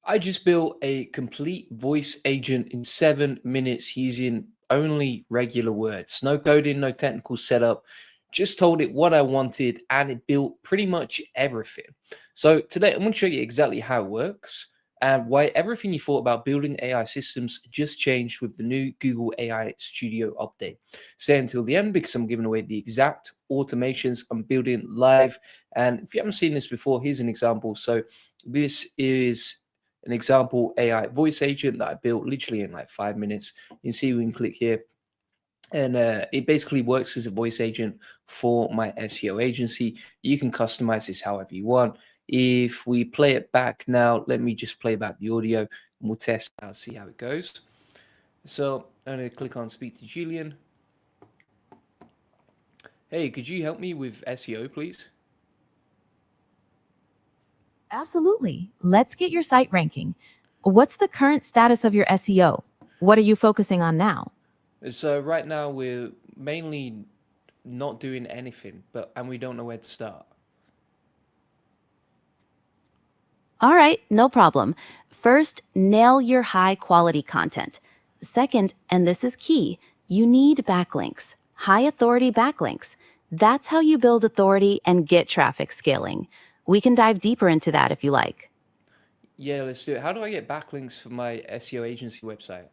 I just built a complete voice agent in 7 minutes using only regular words. No coding, no technical setup. Just told it what I wanted and it built pretty much everything. So today I'm going to show you exactly how it works and why everything you thought about building AI systems just changed with the new Google AI Studio update. Stay until the end because I'm giving away the exact automations I'm building live. And if you haven't seen this before, here's an example. So this is an example AI voice agent that I built literally in like 5 minutes. You can see we can click here. And it basically works as a voice agent for my SEO agency. You can customize this however you want. If we play it back now, let me just play back the audio and we'll test out, see how it goes. So I'm going to click on speak to Julian. Hey, could you help me with SEO, please? Absolutely. Let's get your site ranking. What's the current status of your SEO? What are you focusing on now? So right now we're mainly not doing anything, and we don't know where to start. All right, no problem. First, nail your high quality content. Second, and this is key, you need backlinks, high authority backlinks. That's how you build authority and get traffic scaling. We can dive deeper into that if you like. Yeah, let's do it. How do I get backlinks for my SEO agency website?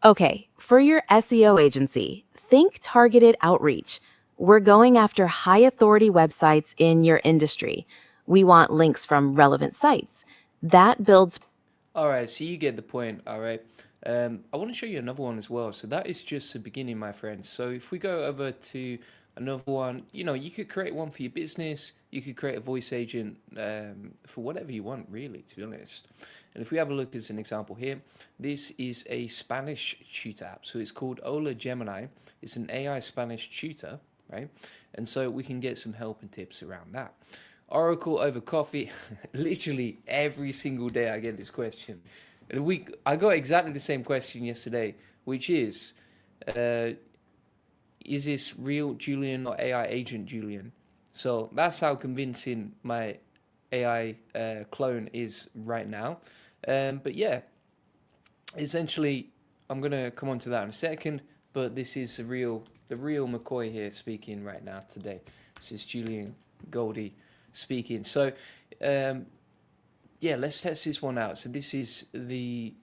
Okay, for your SEO agency, think targeted outreach. We're going after high authority websites in your industry. We want links from relevant sites. That builds. All right, so you get the point. All right. I want to show you another one as well. So that is just the beginning, my friends. So if we go over to another one, you could create one for your business. You could create a voice agent for whatever you want, really, to be honest. And if we have a look as an example here, this is a Spanish tutor app. So it's called Ola Gemini. It's an AI Spanish tutor, right? And so we can get some help and tips around that. Oracle over coffee. Literally every single day I get this question. I got exactly the same question yesterday, which is this real Julian or AI agent Julian? So that's how convincing my AI clone is right now. But yeah, essentially, I'm gonna come on to that in a second. But this is the real McCoy here speaking right now today. This is Julian Goldie speaking. So yeah, let's test this one out. So this is the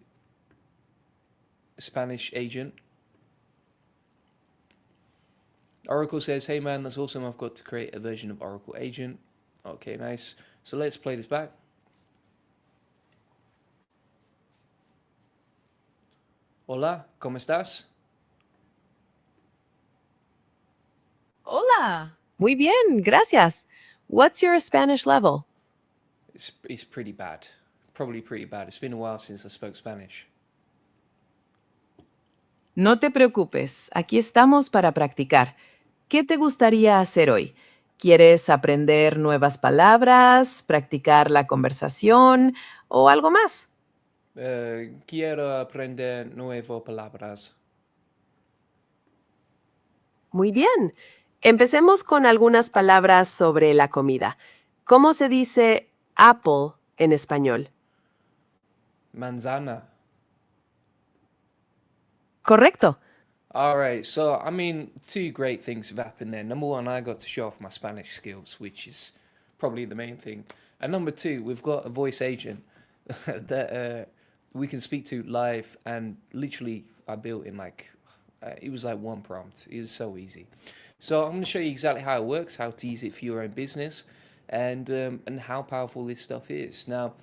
Spanish agent. Oracle says, hey man, that's awesome. I've got to create a version of Oracle agent. Okay, nice. So let's play this back. Hola, ¿cómo estás? Hola. Muy bien, gracias. What's your Spanish level? It's pretty bad. Probably pretty bad. It's been a while since I spoke Spanish. No te preocupes, aquí estamos para practicar. ¿Qué te gustaría hacer hoy? ¿Quieres aprender nuevas palabras, practicar la conversación o algo más? Quiero aprender nuevas palabras. Muy bien. Empecemos con algunas palabras sobre la comida. ¿Cómo se dice apple en español? Manzana. Correcto. All right, so I mean, two great things have happened there. Number one, I got to show off my Spanish skills, which is probably the main thing. And number two, we've got a voice agent that we can speak to live, and literally, I built in like it was like one prompt. It was so easy. So I'm going to show you exactly how it works, how to use it for your own business, and how powerful this stuff is. Now,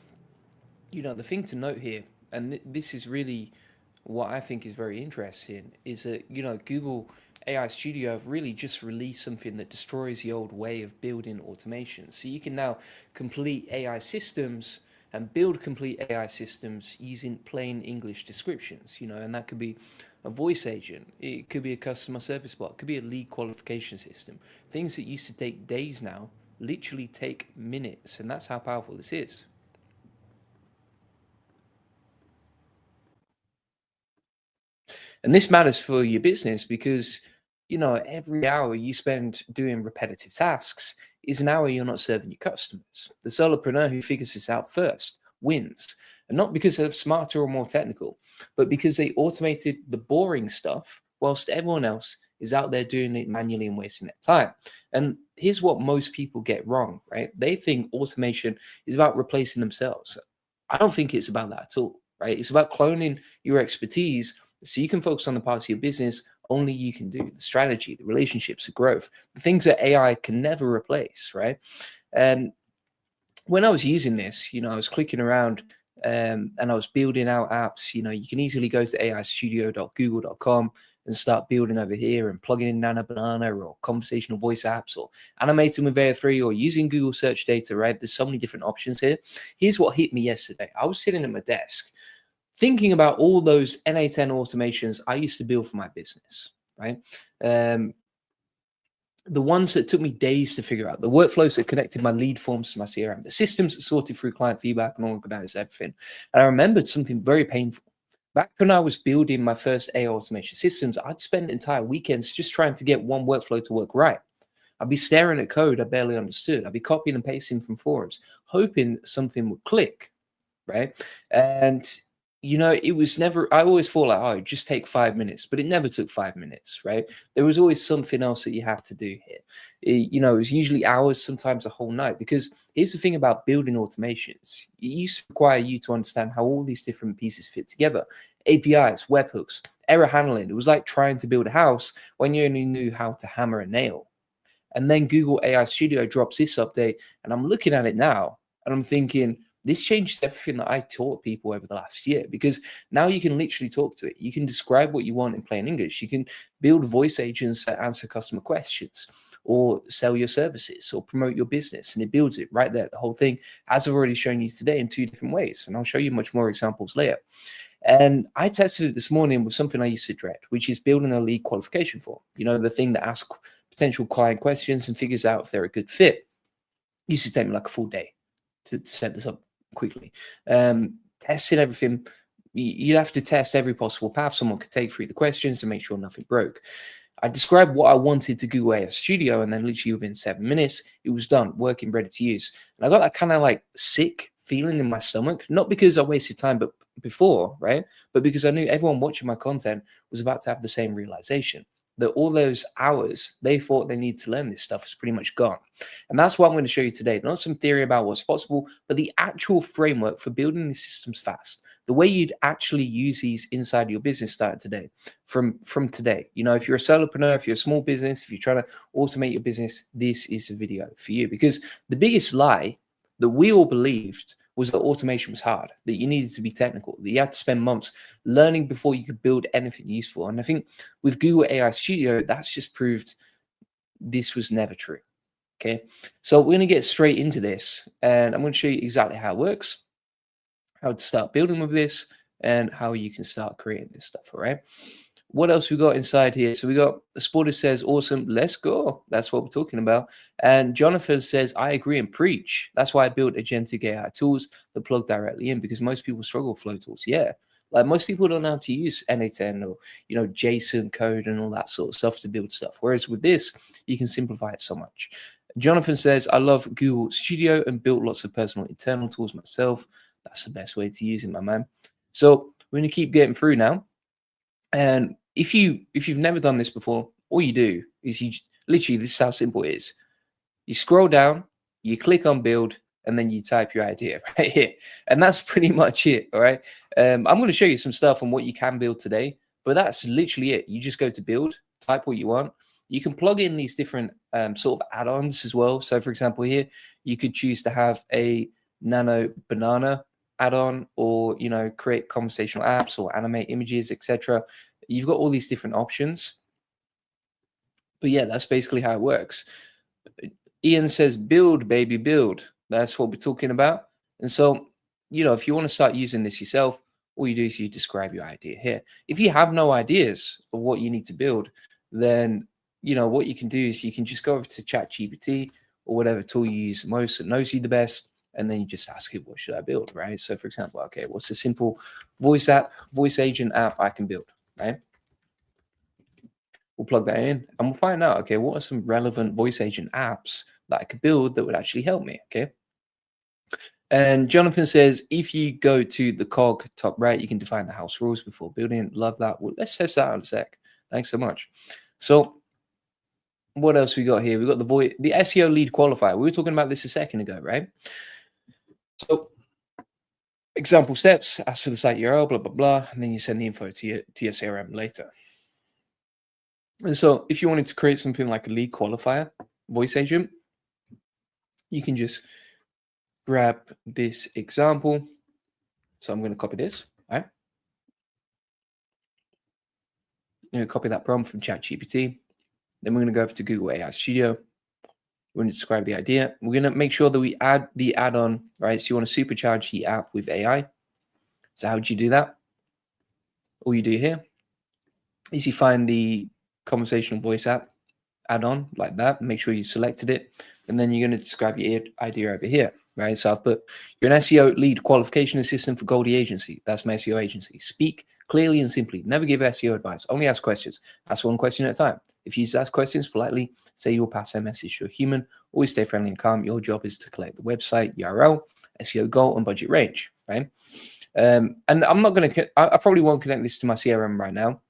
the thing to note here, and this is really what I think is very interesting, is that Google AI Studio have really just released something that destroys the old way of building automation. So you can now complete AI systems and build complete AI systems using plain English descriptions, and that could be a voice agent, it could be a customer service bot, it could be a lead qualification system. Things that used to take days now literally take minutes, and that's how powerful this is. And this matters for your business because, every hour you spend doing repetitive tasks is an hour you're not serving your customers. The solopreneur who figures this out first wins. And not because they're smarter or more technical, but because they automated the boring stuff whilst everyone else is out there doing it manually and wasting their time. And here's what most people get wrong, right? They think automation is about replacing themselves. I don't think it's about that at all, right? It's about cloning your expertise so you can focus on the parts of your business only you can do, the strategy, the relationships, the growth, the things that AI can never replace, right? And when I was using this, I was clicking around and I was building out apps. You can easily go to aistudio.google.com and start building over here and plugging in Nano Banana or conversational voice apps or animating with AI3 or using Google search data, right? There's so many different options here. Here's what hit me yesterday. I was sitting at my desk thinking about all those NA10 automations I used to build for my business, right? The ones that took me days to figure out, the workflows that connected my lead forms to my CRM, the systems that sorted through client feedback and organized everything. And I remembered something very painful. Back when I was building my first AI automation systems, I'd spend entire weekends just trying to get one workflow to work right. I'd be staring at code I barely understood. I'd be copying and pasting from forums, hoping something would click, right? And it was never, I always thought like, oh, just take 5 minutes, but it never took 5 minutes, right? There was always something else that you had to do here. It was usually hours, sometimes a whole night, because here's the thing about building automations. It used to require you to understand how all these different pieces fit together. APIs, webhooks, error handling. It was like trying to build a house when you only knew how to hammer a nail. And then Google AI Studio drops this update, and I'm looking at it now, and I'm thinking, this changes everything that I taught people over the last year, because now you can literally talk to it. You can describe what you want in plain English. You can build voice agents that answer customer questions or sell your services or promote your business. And it builds it right there, the whole thing, as I've already shown you today in 2 different ways. And I'll show you much more examples later. And I tested it this morning with something I used to dread, which is building a lead qualification form. The thing that asks potential client questions and figures out if they're a good fit. It used to take me like a full day to set this up quickly. Testing everything. You'd have to test every possible path someone could take through the questions to make sure nothing broke. I described what I wanted to Google AI Studio, and then literally within 7 minutes, it was done, working, ready to use. And I got that kind of like sick feeling in my stomach, not because I wasted time, but before, right? But because I knew everyone watching my content was about to have the same realization, that all those hours they thought they need to learn this stuff is pretty much gone. And that's what I'm going to show you today. Not some theory about what's possible, but the actual framework for building these systems fast. The way you'd actually use these inside your business starting today, from today. If you're a solopreneur, if you're a small business, if you're trying to automate your business, this is a video for you. Because the biggest lie that we all believed was that automation was hard, that you needed to be technical, that you had to spend months learning before you could build anything useful. And I think with Google AI Studio, that's just proved this was never true. Okay, so we're going to get straight into this, and I'm going to show you exactly how it works, how to start building with this, and how you can start creating this stuff. All right. What else we got inside here? So we got the Sporter says, awesome, let's go. That's what we're talking about. And Jonathan says, I agree and preach. That's why I built agentic AI tools that plug directly in, because most people struggle with flow tools. Yeah. Like most people don't know how to use NA10 or, JSON code and all that sort of stuff to build stuff. Whereas with this, you can simplify it so much. Jonathan says, I love Google Studio and built lots of personal internal tools myself. That's the best way to use it, my man. So we're going to keep getting through now. And if you've never done this before, all you do is you literally, this is how simple it is. You scroll down, you click on build, and then you type your idea right here. And that's pretty much it. All right. I'm going to show you some stuff on what you can build today, but that's literally it. You just go to build, type what you want. You can plug in these different sort of add-ons as well. So for example, here, you could choose to have a Nano Banana add-on, or create conversational apps or animate images, etc. You've got all these different options. But yeah, that's basically how it works. Ian says, build, baby, build. That's what we're talking about. And so, if you want to start using this yourself, all you do is you describe your idea here. If you have no ideas of what you need to build, then, what you can do is you can just go over to ChatGPT or whatever tool you use the most that knows you the best. And then you just ask it, what should I build, right? So for example, okay, what's a simple voice agent app I can build, right? We'll plug that in and we'll find out, okay, what are some relevant voice agent apps that I could build that would actually help me. Okay. And Jonathan says, if you go to the cog top right, you can define the house rules before building. Love that. Well, let's test that out in a sec. Thanks so much. So what else we got here? We got the SEO lead qualifier. We were talking about this a second ago, right? So example steps, ask for the site URL, blah, blah, blah. And then you send the info to your CRM later. And so if you wanted to create something like a lead qualifier voice agent, you can just grab this example. So I'm going to copy this, right? I'm going to copy that prompt from ChatGPT. Then we're going to go over to Google AI Studio. We're going to describe the idea. We're going to make sure that we add the add-on, right? So you want to supercharge the app with AI. So how would you do that? All you do here is you find the conversational voice app add-on like that. Make sure you selected it. And then you're going to describe your idea over here, right? So I've put, you're an SEO lead qualification assistant for Goldie Agency. That's my SEO agency. Speak clearly and simply. Never give SEO advice. Only ask questions. Ask one question at a time. If you ask questions politely, say you'll pass a message to a human. Always stay friendly and calm. Your job is to collect the website, URL, SEO goal, and budget range, right? And I'm not going to, I probably won't connect this to my CRM right now.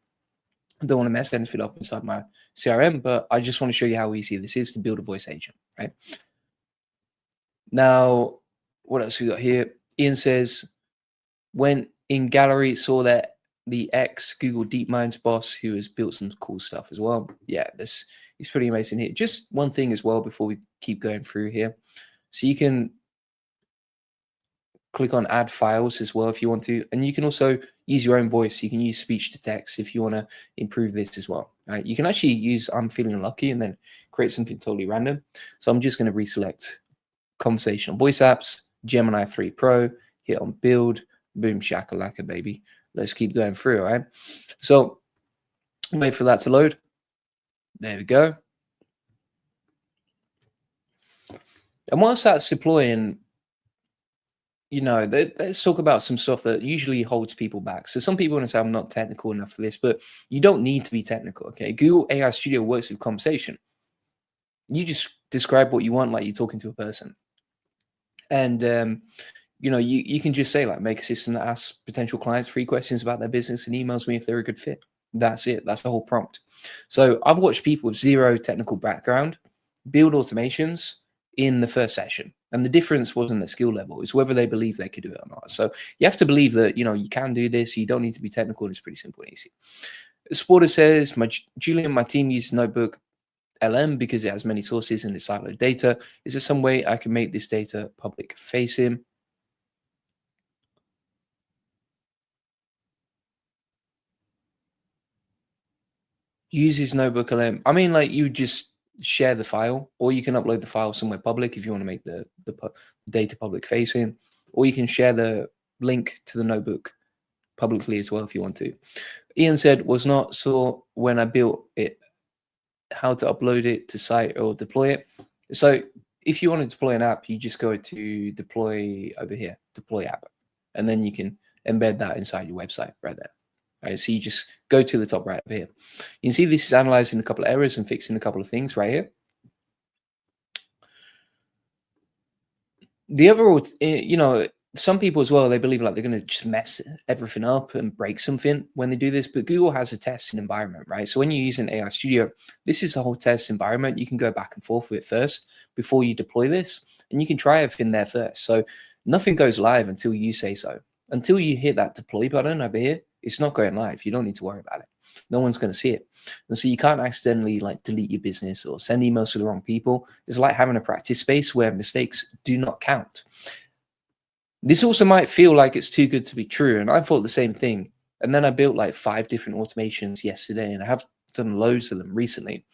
I don't want to mess anything up inside my CRM, but I just want to show you how easy this is to build a voice agent, right? Now, what else we got here? Ian says, went in gallery, saw that the ex Google DeepMind's boss who has built some cool stuff as well. Yeah, this is pretty amazing here. Just one thing as well before we keep going through here. So you can click on add files as well if you want to, and you can also use your own voice. You can use speech to text if you want to improve this as well, right? You can actually use I'm feeling lucky and then create something totally random. So I'm just going to reselect conversational voice apps, Gemini 3 Pro, hit on build, boom shakalaka baby. Let's keep going through, all right? So wait for that to load. There we go. And once that's deploying, you know, let's talk about some stuff that usually holds people back. So some people want to say, I'm not technical enough for this, but you don't need to be technical, okay? Google AI Studio works with conversation. You just describe what you want like you're talking to a person. And, you know, you can just say, like, make a system that asks potential clients 3 questions about their business and emails me if they're a good fit. That's it. That's the whole prompt. So I've watched people with 0 technical background build automations in the first session. And the difference wasn't the skill level. It's whether they believe they could do it or not. So you have to believe that, you know, you can do this. You don't need to be technical. It's pretty simple and easy. Sporter says, Julian, my team uses NotebookLM because it has many sources and it's siloed data. Is there some way I can make this data public facing? Uses NotebookLM. I mean, like, you just share the file, or you can upload the file somewhere public if you want to make the data public facing, or you can share the link to the notebook publicly as well if you want to. Ian said, was not sure when I built it how to upload it to site or deploy it. So if you want to deploy an app, you just go to deploy over here, deploy app, and then you can embed that inside your website right there. Right, so you just go to the top right over here. You can see this is analyzing a couple of errors and fixing a couple of things right here. The overall, you know, some people as well, they believe like they're going to just mess everything up and break something when they do this. But Google has a testing environment, right? So when you're using AI Studio, this is a whole test environment. You can go back and forth with it first before you deploy this, and you can try everything there first. So nothing goes live until you say so. Until you hit that deploy button over here, it's not going live. You don't need to worry about it. No one's going to see it. And so you can't accidentally like delete your business or send emails to the wrong people. It's like having a practice space where mistakes do not count. This also might feel like it's too good to be true. And I thought the same thing. And then I built like 5 different automations yesterday, and I have done loads of them recently.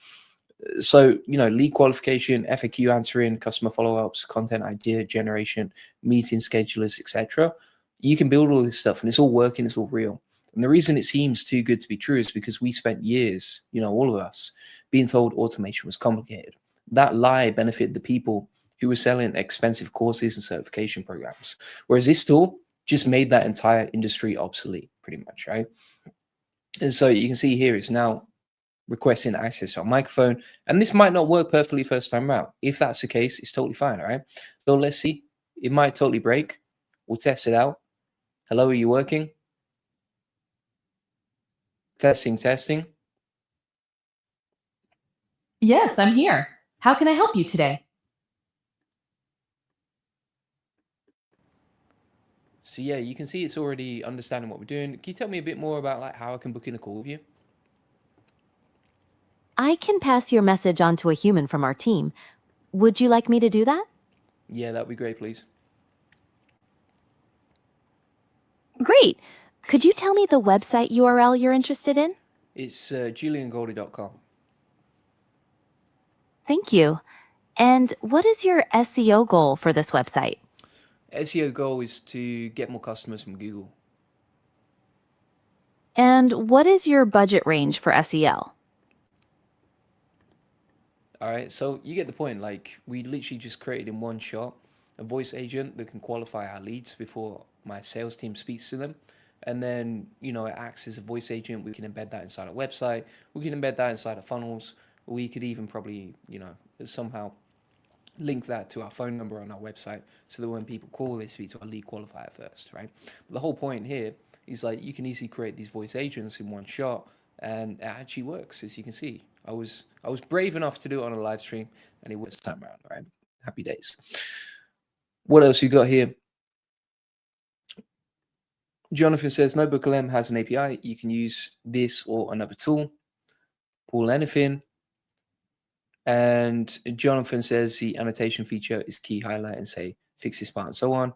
So, you know, lead qualification, FAQ answering, customer follow-ups, content idea generation, meeting schedulers, etc. You can build all this stuff and it's all working, it's all real. And the reason it seems too good to be true is because we spent years, you know, all of us, being told automation was complicated. That lie benefited the people who were selling expensive courses and certification programs. Whereas this tool just made that entire industry obsolete, pretty much, right? And so you can see here it's now requesting access to our microphone. And this might not work perfectly first time around. If that's the case, it's totally fine, all right? So let's see. It might totally break. We'll test it out. Hello, are you working? Testing, testing. Yes, I'm here. How can I help you today? So yeah, you can see it's already understanding what we're doing. Can you tell me a bit more about like how I can book in a call with you? I can pass your message on to a human from our team. Would you like me to do that? Yeah, that'd be great, please. Great. Could you tell me the website URL you're interested in? It's juliangoldie.com. Thank you. And what is your SEO goal for this website? SEO goal is to get more customers from Google. And what is your budget range for SEO? All right, so you get the point. Like, we literally just created in one shot a voice agent that can qualify our leads before my sales team speaks to them. And then, you know, it acts as a voice agent. We can embed that inside our website. We can embed that inside our funnels. We could even probably, you know, somehow link that to our phone number on our website so that when people call, they speak to our lead qualifier first, right? But the whole point here is like you can easily create these voice agents in one shot, and it actually works, as you can see. I was brave enough to do it on a live stream, and it was time around, right? Happy days. What else you got here? Jonathan says NotebookLM has an API. You can use this or another tool. Pull anything. And Jonathan says the annotation feature is key, highlight and say fix this part and so on.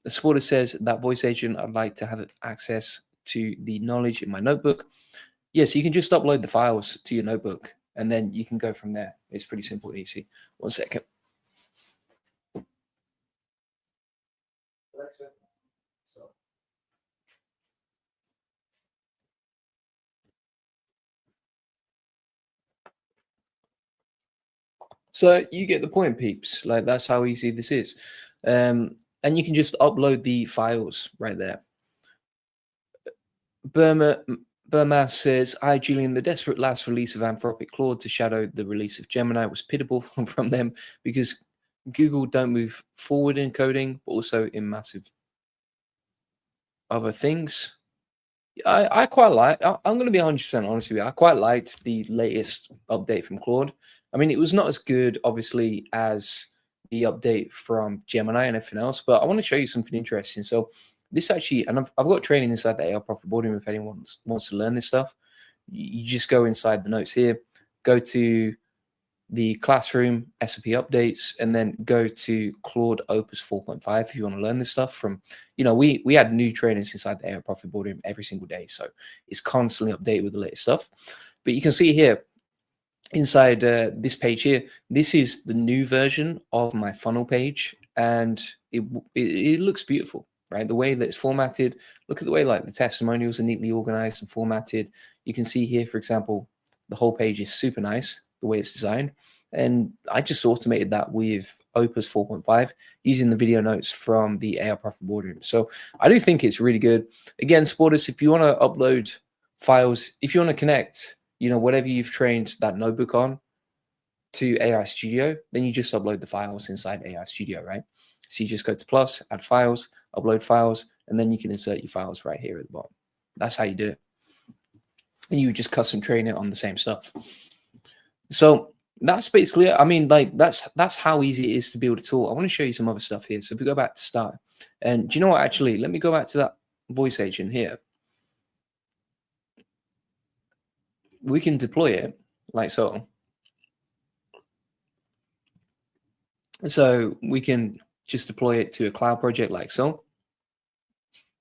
The supporter says that voice agent, I'd like to have access to the knowledge in my notebook. Yes, you can just upload the files to your notebook and then you can go from there. It's pretty simple and easy. 1 second. So you get the point, peeps. Like, that's how easy this is. And you can just upload the files right there. Burma says, hi, Julian. The desperate last release of Anthropic Claude to shadow the release of Gemini was pitiable from them because Google don't move forward in coding, but also in massive other things. I quite like, I'm going to be 100% honest with you. I quite liked the latest update from Claude. I mean, it was not as good, obviously, as the update from Gemini and everything else, but I want to show you something interesting. So this actually, and I've got training inside the AI Profit Boardroom if anyone wants to learn this stuff. You just go inside the notes here, go to the classroom SAP updates, and then go to Claude Opus 4.5 if you want to learn this stuff from, you know, we had new trainings inside the AI Profit Boardroom every single day. So it's constantly updated with the latest stuff. But you can see here, inside this page here, this is the new version of my funnel page, and it looks beautiful, right? The way that it's formatted, look at the way like the testimonials are neatly organized and formatted. You can see here, for example, the whole page is super nice, the way it's designed. And I just automated that with Opus 4.5 using the video notes from the AI Profit Boardroom. So I do think it's really good. Again, supporters, if you want to upload files, if you want to connect, you know, whatever you've trained that notebook on to AI Studio, then you just upload the files inside AI Studio, right? So you just go to plus, add files, upload files, and then you can insert your files right here at the bottom. That's how you do it. And you just custom train it on the same stuff. So that's basically it. I mean, like that's how easy it is to build a tool. I want to show you some other stuff here. So if we go back to start, and do you know what? Actually, let me go back to that voice agent here. We can deploy it like so. So we can just deploy it to a cloud project like so.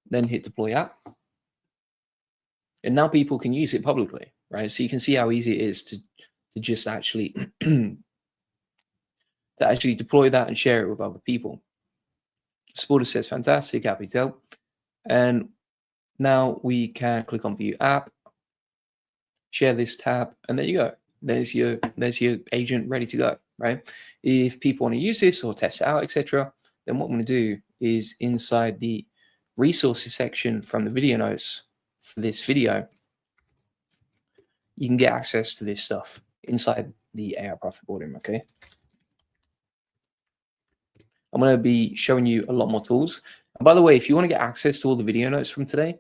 Then hit deploy app. And now people can use it publicly, right? So you can see how easy it is to just actually to actually deploy that and share it with other people. Supporter says fantastic, happy to help. And now we can click on view app, share this tab, and there you go. There's your agent ready to go, right? If people want to use this or test it out, etc., then what I'm going to do is inside the resources section from the video notes for this video, you can get access to this stuff inside the AI Profit Boardroom, okay? I'm going to be showing you a lot more tools. And by the way, if you want to get access to all the video notes from today,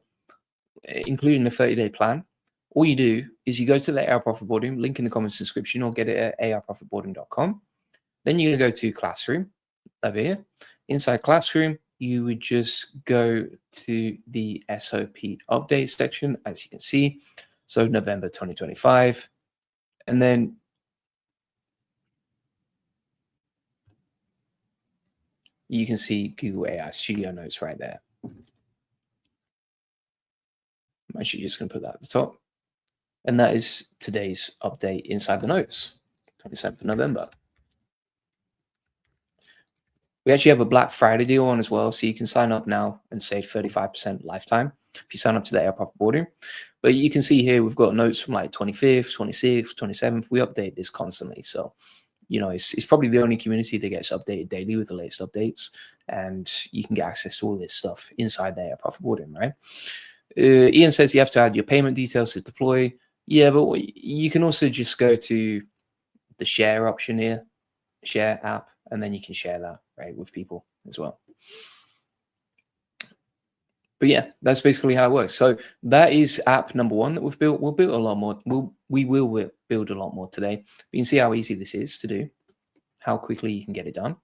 including the 30-day plan, all you do is you go to the AI Profit Boardroom, link in the comments description, or get it at aiprofitboardroom.com. Then you're going to go to Classroom over here. Inside Classroom, you would just go to the SOP update section, as you can see. So November 2025. And then you can see Google AI Studio Notes right there. I'm actually just going to put that at the top. And that is today's update inside the notes, 27th of November. We actually have a Black Friday deal on as well, so you can sign up now and save 35% lifetime if you sign up to the AI Profit Boardroom. But you can see here we've got notes from like 25th, 26th, 27th. We update this constantly, so you know it's probably the only community that gets updated daily with the latest updates, and you can get access to all this stuff inside the AI Profit Boardroom, right? Ian says you have to add your payment details to deploy. Yeah, but you can also just go to the share option here, share app, and then you can share that right with people as well. But yeah, that's basically how it works. So that is app number one that we've built. We'll build a lot more. We will build a lot more today. You can see how easy this is to do, how quickly you can get it done.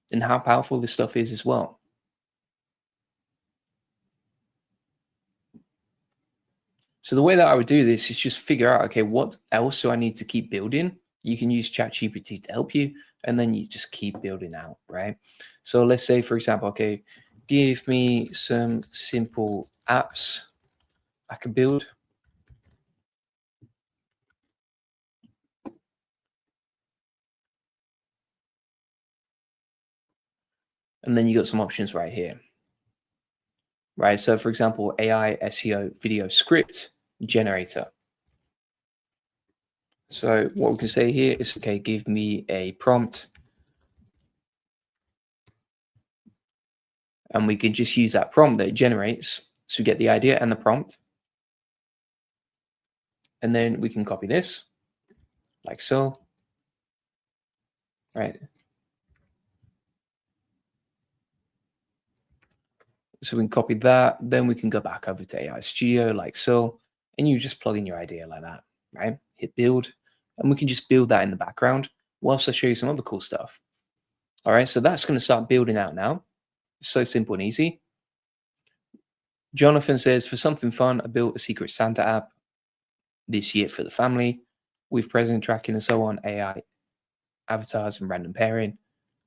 And how powerful this stuff is as well. So the way that I would do this is just figure out, okay, what else do I need to keep building? You can use ChatGPT to help you, and then you just keep building out, right? So let's say, for example, okay, give me some simple apps I can build. And then you got some options right here, right? So for example, AI SEO video script generator. So what we can say here is, okay, give me a prompt. And we can just use that prompt that it generates. So we get the idea and the prompt. And then we can copy this like so, right? So we can copy that. Then we can go back over to AI Studio like so. And you just plug in your idea like that, right? Hit build. And we can just build that in the background whilst I show you some other cool stuff. All right, so that's going to start building out now. It's so simple and easy. Jonathan says, for something fun, I built a Secret Santa app this year for the family with present tracking and so on, AI avatars and random pairing.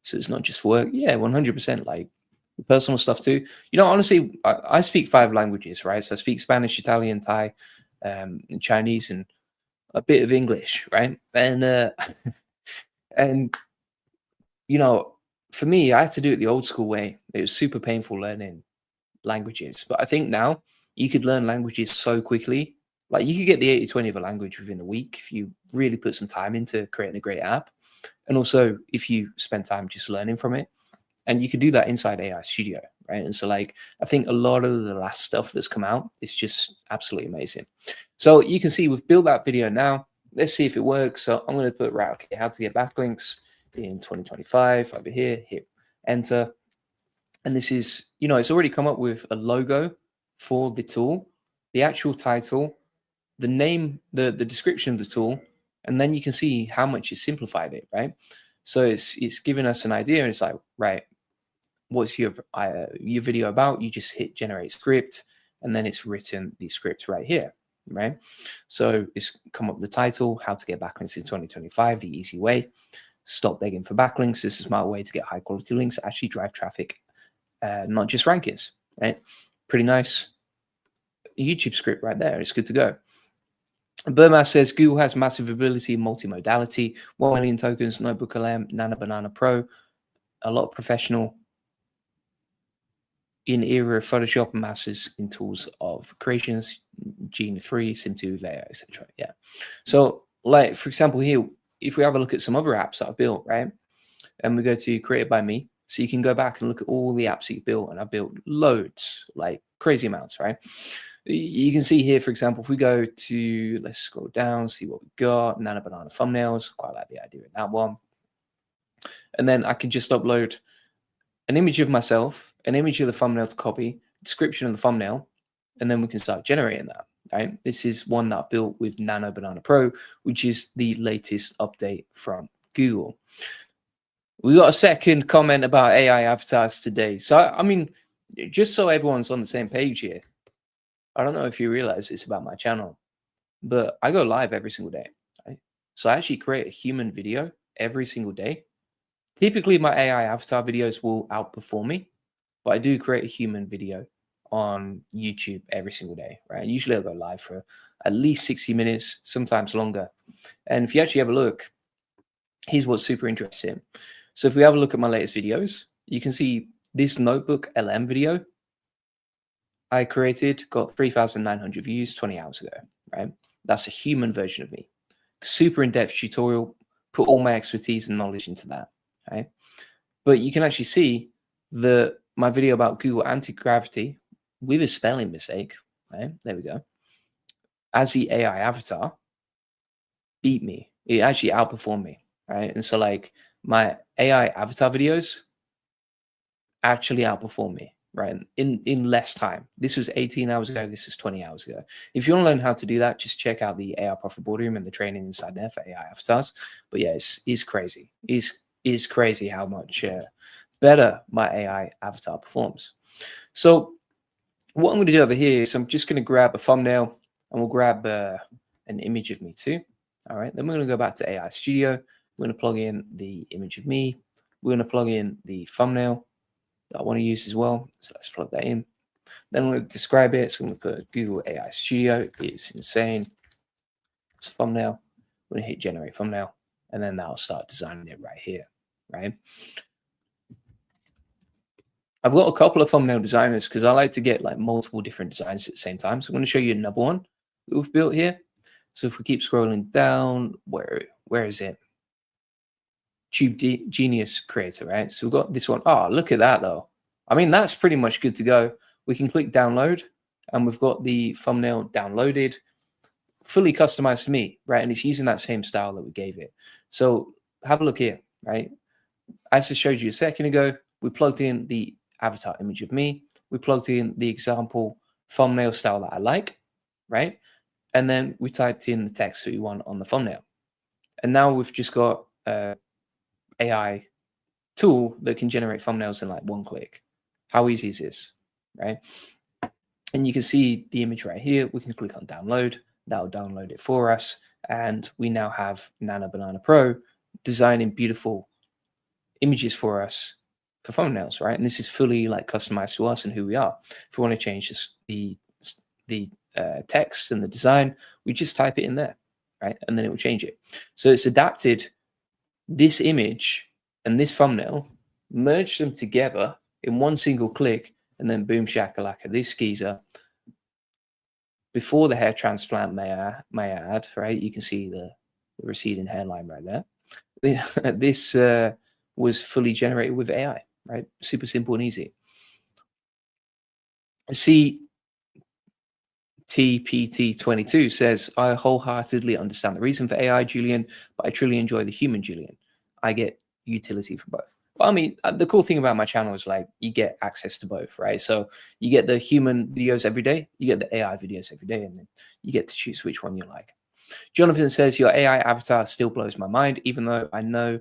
So it's not just for work. Yeah, 100%. Like personal stuff too. You know, honestly, I speak 5 languages, right? So I speak Spanish, Italian, Thai, and Chinese, and a bit of English, right? And and you know, for me, I had to do it the old school way. It was super painful learning languages, but I think now you could learn languages so quickly. Like you could get the 80-20 of a language within a week if you really put some time into creating a great app, and also if you spend time just learning from it. And you could do that inside AI Studio, right? And so like, I think a lot of the last stuff that's come out is just absolutely amazing. So you can see we've built that video now. Let's see if it works. So I'm going to put, right, okay, how to get backlinks in 2025 over here, hit enter. And this is, you know, it's already come up with a logo for the tool, the actual title, the name, the description of the tool, and then you can see how much it's simplified it, right? So it's giving us an idea, and it's like, right, what's your video about? You just hit generate script, and then it's written the script right here, right? So it's come up with the title, how to get backlinks in 2025, the easy way. Stop begging for backlinks. This is a smart way to get high quality links, actually drive traffic, not just rankings, right? Pretty nice YouTube script right there. It's good to go. Burma says Google has massive ability in multimodality, 1 million tokens, NotebookLM, Nano Banana Pro, a lot of professional in era of Photoshop and masters in tools of creations, Gene 3, Sim2, Layer, etc. Yeah. So, like for example, here, if we have a look at some other apps that I built, right, and we go to Created by Me, So you can go back and look at all the apps that you built, and I built loads, like crazy amounts, right? You can see here, for example, if we go to, let's scroll down, see what we got, Nano Banana thumbnails, quite like the idea of that one. And then I can just upload an image of myself, an image of the thumbnail to copy, description of the thumbnail, and then we can start generating that, right? This is one that I built with Nano Banana Pro, which is the latest update from Google. We got a second comment about AI avatars today. So, I mean, just so everyone's on the same page here, I don't know if you realize this about my channel, but I go live every single day, right? So I actually create a human video every single day. Typically, my AI avatar videos will outperform me, but I do create a human video on YouTube every single day, right? Usually I'll go live for at least 60 minutes, sometimes longer. And if you actually have a look, here's what's super interesting. So if we have a look at my latest videos, you can see this NotebookLM video I created got 3,900 views 20 hours ago, right? That's a human version of me. Super in-depth tutorial, put all my expertise and knowledge into that, right? But you can actually see that my video about Google anti-gravity with a spelling mistake, right? There we go. As the AI avatar beat me. It actually outperformed me, right? And so like my AI avatar videos actually outperform me, right? In less time. This was 18 hours ago. This is 20 hours ago. If you want to learn how to do that, just check out the AI Profit Boardroom and the training inside there for AI avatars. But yeah, it's crazy. It's crazy how much better my AI avatar performs. So what I'm going to do over here is I'm just going to grab a thumbnail and we'll grab an image of me too. All right. Then we're going to go back to AI Studio. We're going to plug in the image of me. We're going to plug in the thumbnail that I want to use as well. So let's plug that in. Then I'm going to describe it. So I'm going to put Google AI Studio. It's insane. It's a thumbnail. I'm going to hit generate thumbnail, and then that'll start designing it right here, right? I've got a couple of thumbnail designers because I like to get like multiple different designs at the same time. So I'm going to show you another one that we've built here. So if we keep scrolling down, where is it? Tube Genius Creator, right? So we've got this one. Oh, look at that though. I mean, that's pretty much good to go. We can click download and we've got the thumbnail downloaded, fully customized to me, right? And it's using that same style that we gave it. So have a look here, right? As I showed you a second ago, we plugged in the avatar image of me. We plugged in the example thumbnail style that I like, right? And then we typed in the text that we want on the thumbnail. And now we've just got AI tool that can generate thumbnails in like one click. How easy is this, right? And you can see the image right here. We can click on download. That'll download it for us. And we now have Nano Banana Pro designing beautiful images for us for thumbnails, right? And this is fully like customized to us and who we are. If we want to change the text and the design, we just type it in there, right? And then it will change it. So it's adapted this image and this thumbnail, merged them together in one single click, and then boom shakalaka, this geezer, before the hair transplant, may I add, right? You can see the receding hairline right there. This was fully generated with AI, right? Super simple and easy. TPT22 says, I wholeheartedly understand the reason for AI, Julian, but I truly enjoy the human Julian. I get utility from both. Well, I mean, the cool thing about my channel is like you get access to both, right? So you get the human videos every day, you get the AI videos every day, and then you get to choose which one you like. Jonathan says, your AI avatar still blows my mind, even though I know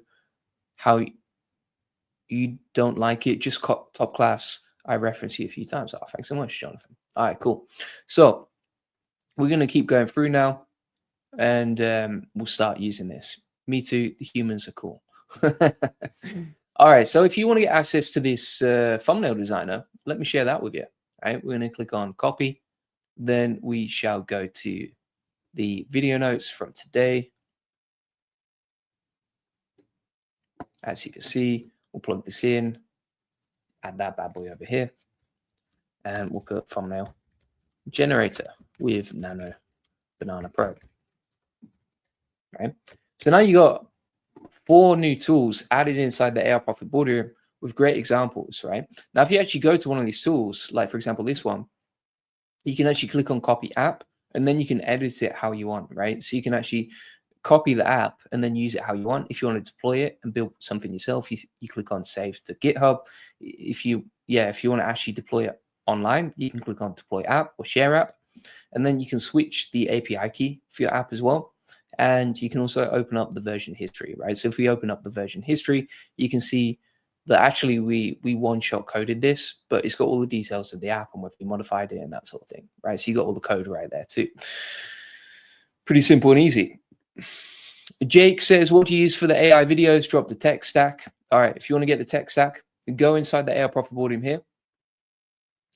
how you don't like it. Just top class. I referenced you a few times. Oh, thanks so much, Jonathan. All right, cool. So we're going to keep going through now, and we'll start using this. Me too. The humans are cool. All right. So if you want to get access to this thumbnail designer, let me share that with you. All right. We're going to click on copy. Then we shall go to the video notes from today. As you can see, we'll plug this in, add that bad boy over here, and we'll put thumbnail generator with Nano Banana Pro. Right. So now you got 4 new tools added inside the AI Profit Boardroom with great examples, right? Now, if you actually go to one of these tools, like for example, this one, you can actually click on copy app and then you can edit it how you want, right? So you can actually copy the app and then use it how you want. If you want to deploy it and build something yourself, you click on save to GitHub. If you want to actually deploy it online, you can click on deploy app or share app, and then you can switch the API key for your app as well. And you can also open up the version history, right? So if we open up the version history, you can see that actually we one-shot coded this, but it's got all the details of the app and whether we modified it and that sort of thing, right? So you got all the code right there too. Pretty simple and easy. Jake says, what do you use for the AI videos? Drop the tech stack. All right, if you want to get the tech stack, go inside the AI Profit Boardroom here,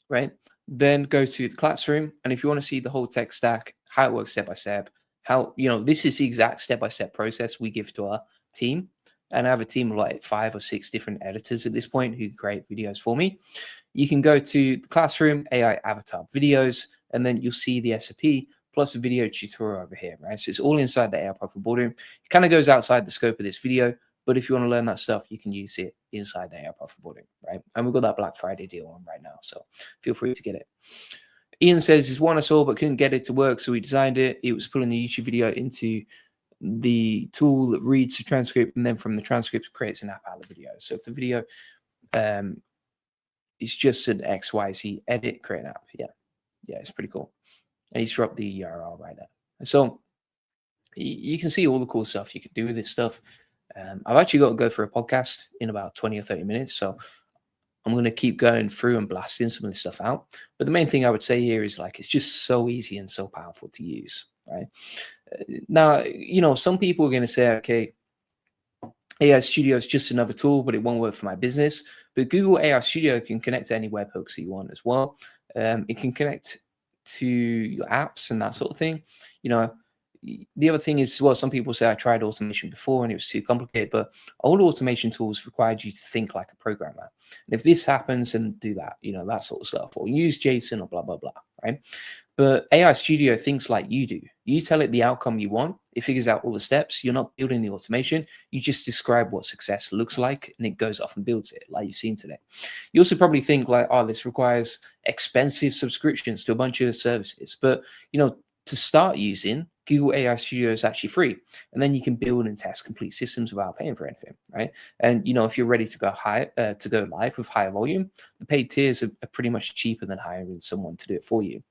right? Then go to the classroom. And if you want to see the whole tech stack, how it works step by step, how, this is the exact step-by-step process we give to our team. And I have a team of like 5 or 6 different editors at this point who create videos for me. You can go to the classroom, AI avatar videos, and then you'll see the SOP plus a video tutorial over here, right? So it's all inside the AI Profit Boardroom. It kind of goes outside the scope of this video, but if you want to learn that stuff, you can use it inside the AI Profit Boardroom, right? And we've got that Black Friday deal on right now, so feel free to get it. Ian says, "It's one I saw, but couldn't get it to work, so we designed it. It was pulling the YouTube video into the tool that reads the transcript, and then from the transcript creates an app out of the video. So if the video is just an XYZ edit, create an app." Yeah, it's pretty cool. And he's dropped the URL right there. So you can see all the cool stuff you can do with this stuff. I've actually got to go for a podcast in about 20 or 30 minutes, so I'm going to keep going through and blasting some of this stuff out. But the main thing I would say here is like, it's just so easy and so powerful to use, right? Now, some people are going to say, okay, AI Studio is just another tool, but it won't work for my business. But Google AI Studio can connect to any webhooks that you want as well. It can connect to your apps and that sort of thing. The other thing is, well, some people say I tried automation before and it was too complicated, but old automation tools required you to think like a programmer. And if this happens, then do that, that sort of stuff, or use JSON or blah, blah, blah, right? But AI Studio thinks like you do. You tell it the outcome you want. It figures out all the steps. You're not building the automation. You just describe what success looks like, and it goes off and builds it like you've seen today. You also probably think like, oh, this requires expensive subscriptions to a bunch of services. But, to start using, Google AI Studio is actually free. And then you can build and test complete systems without paying for anything, right? And, if you're ready to go live with higher volume, the paid tiers are pretty much cheaper than hiring someone to do it for you.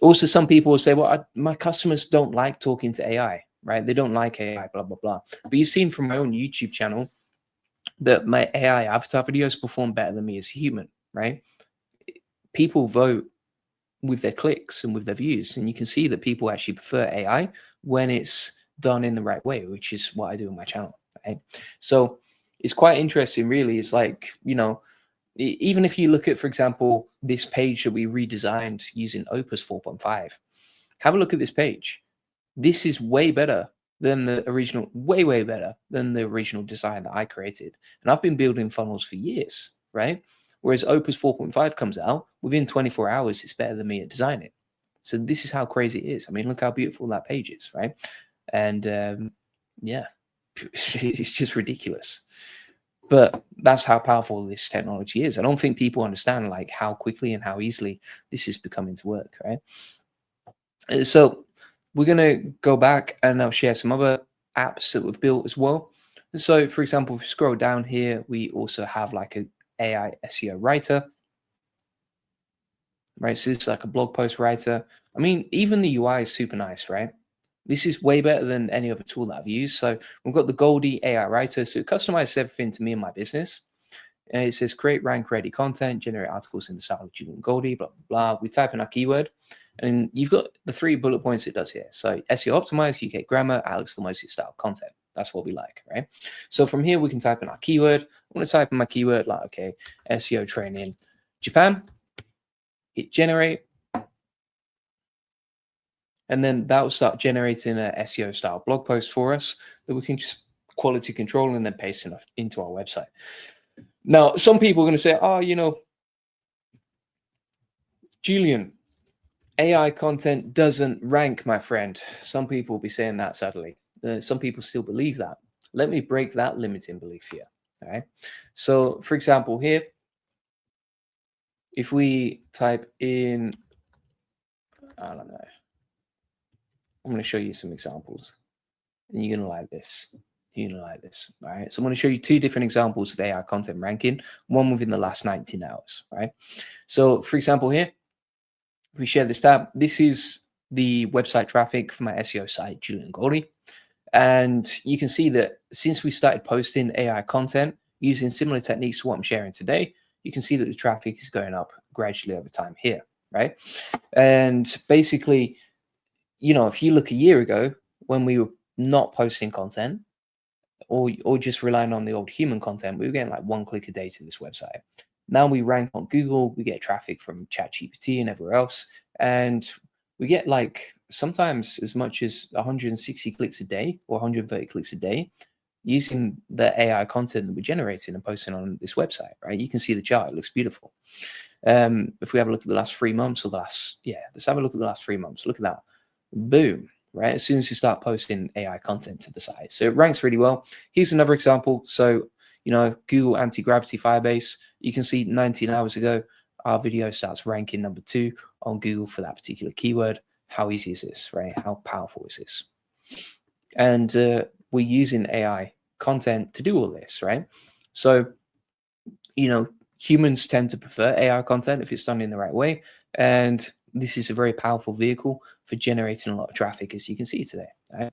Also, some people will say, well, my customers don't like talking to AI, right? They don't like AI, blah, blah, blah. But you've seen from my own YouTube channel that my AI avatar videos perform better than me as a human, right? People vote with their clicks and with their views. And you can see that people actually prefer AI when it's done in the right way, which is what I do on my channel, right? So it's quite interesting, really. It's like, even if you look at, for example, this page that we redesigned using Opus 4.5, have a look at this page. This is way better than the original, way better than the original design that I created. And I've been building funnels for years, right? Whereas Opus 4.5 comes out, within 24 hours, it's better than me at designing. So this is how crazy it is. I mean, look how beautiful that page is, right? And yeah, it's just ridiculous. But that's how powerful this technology is. I don't think people understand like how quickly and how easily this is becoming to work, right? So we're going to go back and I'll share some other apps that we've built as well. So for example, if you scroll down here, we also have like a AI SEO writer, right? So it's like a blog post writer. I mean, even the UI is super nice, right? This is way better than any other tool that I've used. So we've got the Goldie AI writer. So it customizes everything to me and my business. And it says create rank ready content, generate articles in the style of Julian Goldie, blah, blah, blah. We type in our keyword and you've got the 3 bullet points it does here. So SEO optimized, UK grammar, Alex Formosi style content. That's what we like, right? So from here, we can type in our keyword. I want to type in my keyword like, okay, SEO training, Japan, hit generate. And then that will start generating an SEO style blog post for us that we can just quality control and then paste into our website. Now, some people are going to say, oh, Julian, AI content doesn't rank, my friend. Some people will be saying that, sadly. Some people still believe that. Let me break that limiting belief here, right? So for example, here, if we type in, I don't know, I'm going to show you some examples, and you're going to like this. You're going to like this, all right? So I'm going to show you 2 different examples of AI content ranking, one within the last 19 hours, right? So for example, here, if we share this tab, this is the website traffic for my SEO site, Julian Goldie. And you can see that since we started posting AI content using similar techniques to what I'm sharing today, you can see that the traffic is going up gradually over time here, right? And basically, you know, if you look a year ago when we were not posting content or just relying on the old human content, we were getting like 1 click a day to this website. Now we rank on Google, we get traffic from ChatGPT and everywhere else, and we get like sometimes as much as 160 clicks a day or 130 clicks a day using the AI content that we're generating and posting on this website, right? You can see the chart, it looks beautiful. If we have a look at the last 3 months or let's have a look at the last 3 months. Look at that. Boom, right? As soon as you start posting AI content to the site. So it ranks really well. Here's another example. So, you know, Google Anti-Gravity Firebase, you can see 19 hours ago, our video starts ranking number 2 on Google for that particular keyword. How easy is this, right? How powerful is this? And we're using AI content to do all this, right? So, you know, humans tend to prefer AI content if it's done in the right way. And this is a very powerful vehicle for generating a lot of traffic, as you can see today, right?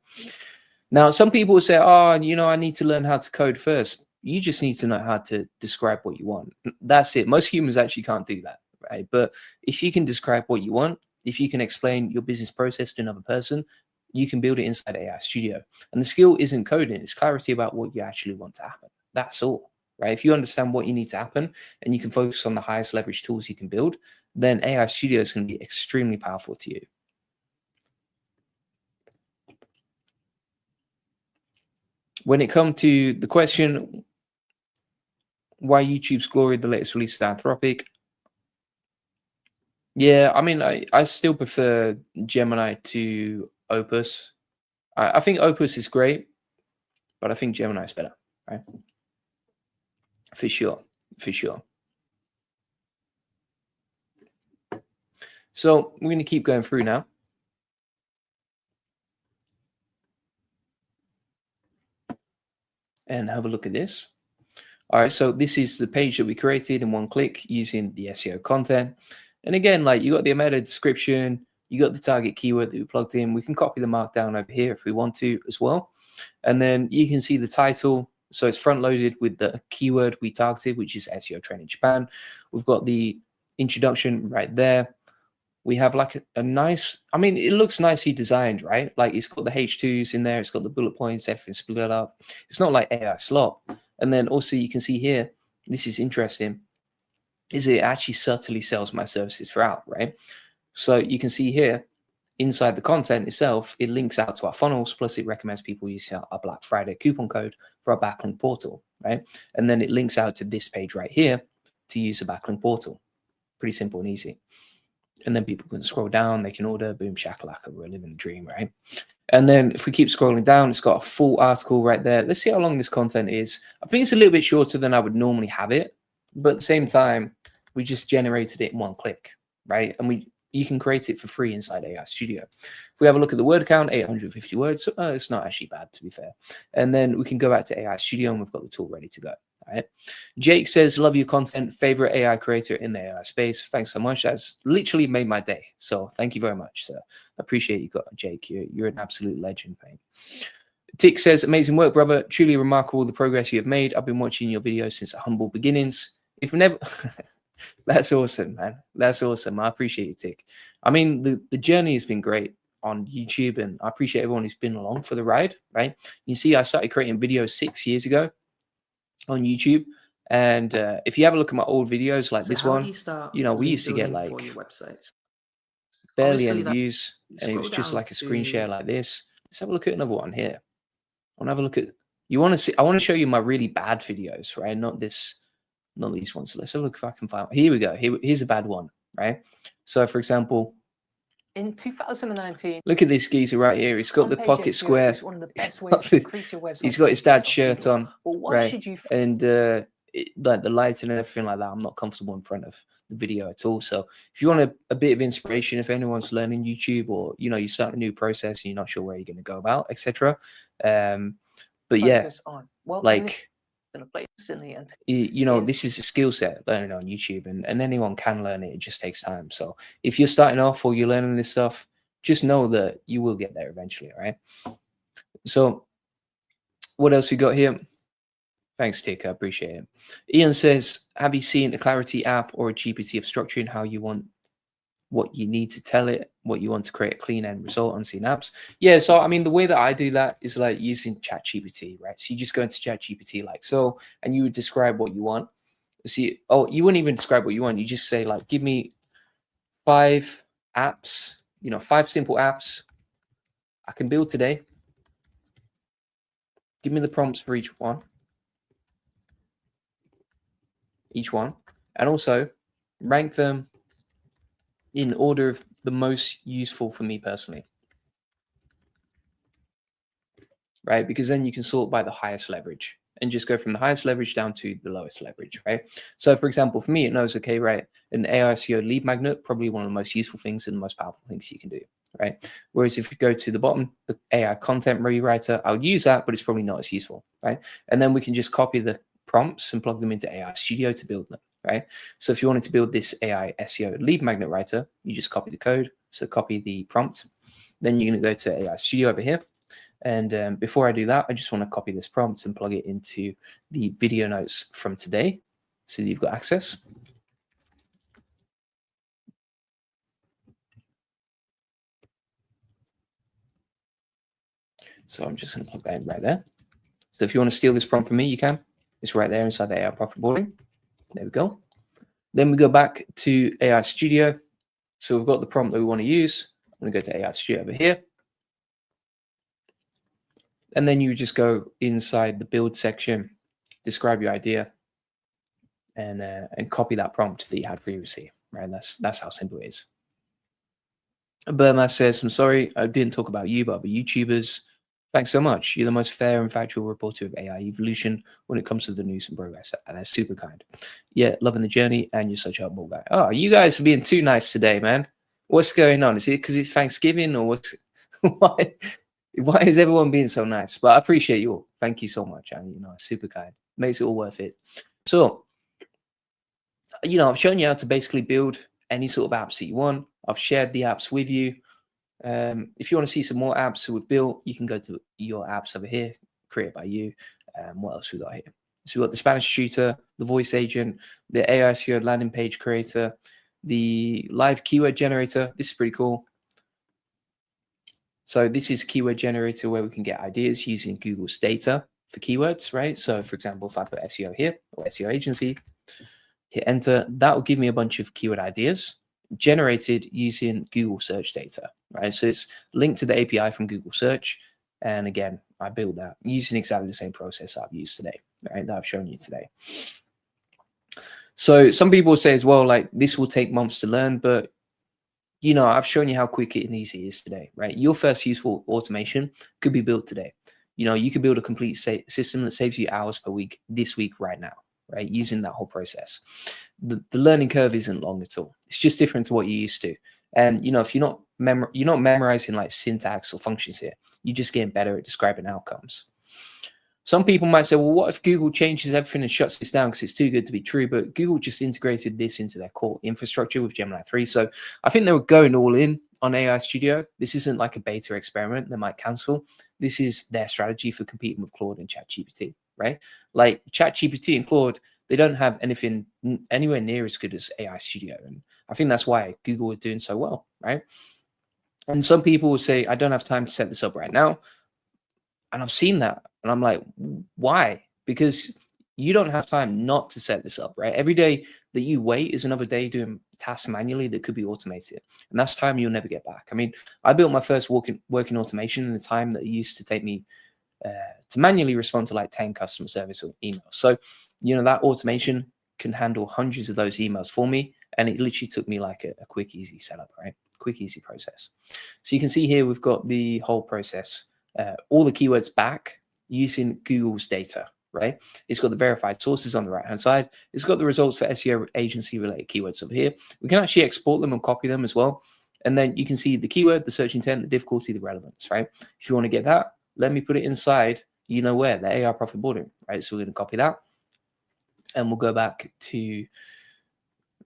Now, some people will say, oh, you know, I need to learn how to code first. You just need to know how to describe what you want. That's it. Most humans actually can't do that, right? But if you can describe what you want, if you can explain your business process to another person, you can build it inside AI Studio. And the skill isn't coding, it's clarity about what you actually want to happen. That's all, right? If you understand what you need to happen and you can focus on the highest leverage tools you can build, then AI Studio is going to be extremely powerful to you. When it comes to the question, why YouTube's glory, the latest release of Anthropic, yeah, I mean, I still prefer Gemini to Opus. I think Opus is great, but I think Gemini is better, right? For sure, for sure. So we're going to keep going through now. And have a look at this. All right, so this is the page that we created in 1 click using the SEO content. And again, like you got the meta description, you got the target keyword that we plugged in. We can copy the markdown over here if we want to as well. And then you can see the title. So it's front loaded with the keyword we targeted, which is SEO training Japan. We've got the introduction right there. We have like a nice, I mean, it looks nicely designed, right? Like it's got the H2s in there. It's got the bullet points, everything split up. It's not like AI slop. And then also you can see here, this is interesting, is it actually subtly sells my services throughout, right? So you can see here, inside the content itself, it links out to our funnels, plus it recommends people use our Black Friday coupon code for our backlink portal, right? And then it links out to this page right here to use the backlink portal. Pretty simple and easy. And then people can scroll down, they can order, boom, shakalaka, we're living the dream, right? And then if we keep scrolling down, it's got a full article right there. Let's see how long this content is. I think it's a little bit shorter than I would normally have it, but at the same time, we just generated it in 1 click, right? And you can create it for free inside AI Studio. If we have a look at the word count, 850 words, it's not actually bad, to be fair. And then we can go back to AI Studio and we've got the tool ready to go. All right. Jake says, love your content, favorite AI creator in the AI space. Thanks so much. That's literally made my day. So thank you very much, sir. Appreciate you, Jake. You're an absolute legend, mate. Tick says, amazing work, brother. Truly remarkable the progress you have made. I've been watching your videos since humble beginnings. If never, that's awesome, man. That's awesome. I appreciate you, Tick. I mean, the journey has been great on YouTube, and I appreciate everyone who's been along for the ride, right? You see, I started creating videos 6 years ago on YouTube, and if you have a look at my old videos like this one, you know, we used to get like barely any views, and it was just like a screen share like this. Let's have a look at another one here. I want to have a look at, you want to see, I want to show you my really bad videos, right? Not these ones. So let's have a look if I can find, here we go. Here's a bad one, right? So for example, In 2019, look at this geezer right here. He's got the pocket square. He's got his dad's shirt on, right? And like the light and everything like that. I'm not comfortable in front of the video at all. So if you want a bit of inspiration, if anyone's learning YouTube, or you start a new process and you're not sure where you're going to go about, etc. But yeah, like this is a skill set learning on YouTube, and anyone can learn it. It just takes time. So if you're starting off or you're learning this stuff, just know that you will get there eventually. All right. So what else we got here? Thanks, Tick. I appreciate it. Ian says, have you seen a Clarity app or a GPT of structuring how you want what you need to tell it, what you want to create a clean end result on seen apps? Yeah, so I mean, the way that I do that is like using ChatGPT, right? So you just go into ChatGPT like so, and you would describe what you want. See, you wouldn't even describe what you want. You just say like, give me 5 apps, 5 simple apps I can build today. Give me the prompts for each one. And also rank them in order of the most useful for me personally, right? Because then you can sort by the highest leverage and just go from the highest leverage down to the lowest leverage, right? So for example, for me, it knows, okay, right, an AI SEO lead magnet, probably one of the most useful things and the most powerful things you can do, right? Whereas if you go to the bottom, the AI content rewriter, I would use that, but it's probably not as useful, right? And then we can just copy the prompts and plug them into AI Studio to build them, right? So if you wanted to build this AI SEO lead magnet writer, you just copy the code. So copy the prompt. Then you're going to go to AI Studio over here. And before I do that, I just want to copy this prompt and plug it into the video notes from today so that you've got access. So I'm just going to plug that in right there. So if you want to steal this prompt from me, you can. It's right there inside the AI profit boarding. There we go. Then we go back to AI Studio. So we've got the prompt that we want to use. I'm going to go to AI Studio over here. And then you just go inside the build section, describe your idea, and copy that prompt that you had previously. Right? That's how simple it is. Burma says, I'm sorry, I didn't talk about you, but other YouTubers. Thanks so much. You're the most fair and factual reporter of AI evolution when it comes to the news and progress. And that's super kind. Yeah, loving the journey, and you're such a humble guy. Oh, you guys are being too nice today, man. What's going on? Is it because it's Thanksgiving, or what's why is everyone being so nice? But I appreciate you all. Thank you so much. And super kind. Makes it all worth it. So, I've shown you how to basically build any sort of apps that you want. I've shared the apps with you. If you want to see some more apps that we've built, you can go to your apps over here, created by you. What else we got here? So we've got the Spanish tutor, the voice agent, the AI SEO landing page creator, the live keyword generator. This is pretty cool. So this is keyword generator where we can get ideas using Google's data for keywords, right? So for example, if I put SEO here or SEO agency, hit enter, that will give me a bunch of keyword ideas generated using Google search data, right? So it's linked to the API from Google search. And again, I built that using exactly the same process I've used today, right? That I've shown you today. So some people say as well, like this will take months to learn, but I've shown you how quick and easy it is today, right? Your first useful automation could be built today. You could build a complete system that saves you hours per week this week right now, right? Using that whole process. The learning curve isn't long at all. It's just different to what you're used to. And, if you're not memorizing like syntax or functions here, you're just getting better at describing outcomes. Some people might say, well, what if Google changes everything and shuts this down because it's too good to be true? But Google just integrated this into their core infrastructure with Gemini 3. So I think they were going all in on AI Studio. This isn't like a beta experiment they might cancel. This is their strategy for competing with Claude and ChatGPT, right? Like ChatGPT and Claude, they don't have anything anywhere near as good as AI Studio. And I think that's why Google is doing so well, right? And some people will say, I don't have time to set this up right now. And I've seen that. And I'm like, why? Because you don't have time not to set this up, right? Every day that you wait is another day doing tasks manually that could be automated. And that's time you'll never get back. I mean, I built my first working automation in the time that it used to take me to manually respond to like 10 customer service or emails. So, that automation can handle hundreds of those emails for me. And it literally took me like a quick, easy setup, right? quick, easy process. So you can see here, we've got the whole process, all the keywords back using Google's data, right? It's got the verified sources on the right-hand side. It's got the results for SEO agency-related keywords over here. We can actually export them and copy them as well. And then you can see the keyword, the search intent, the difficulty, the relevance, right? If you want to get that, let me put it inside, you know where, the AI Profit Boardroom, right? So we're going to copy that. And we'll go back to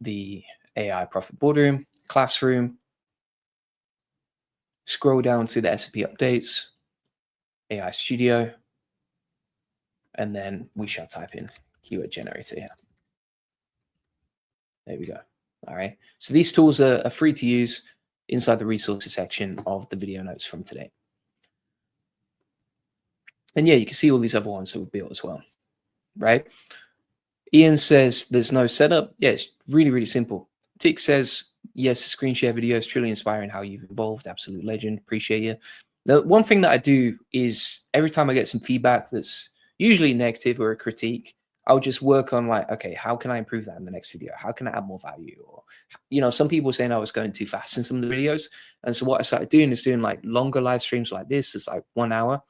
the AI Profit Boardroom, Classroom, scroll down to the SAP updates, AI Studio, and then we shall type in keyword generator here. There we go. All right. So these tools are free to use inside the resources section of the video notes from today. And yeah, you can see all these other ones that we built as well, right? Ian says there's no setup. Yeah, it's really, really simple. Tick says, yes, screen share video is truly inspiring how you've evolved. Absolute legend. Appreciate you. The one thing that I do is every time I get some feedback that's usually negative or a critique, I'll just work on like, okay, how can I improve that in the next video? How can I add more value? Or, you know, some people were saying I was going too fast in some of the videos. And so what I started doing is doing like longer live streams like this. It's like 1 hour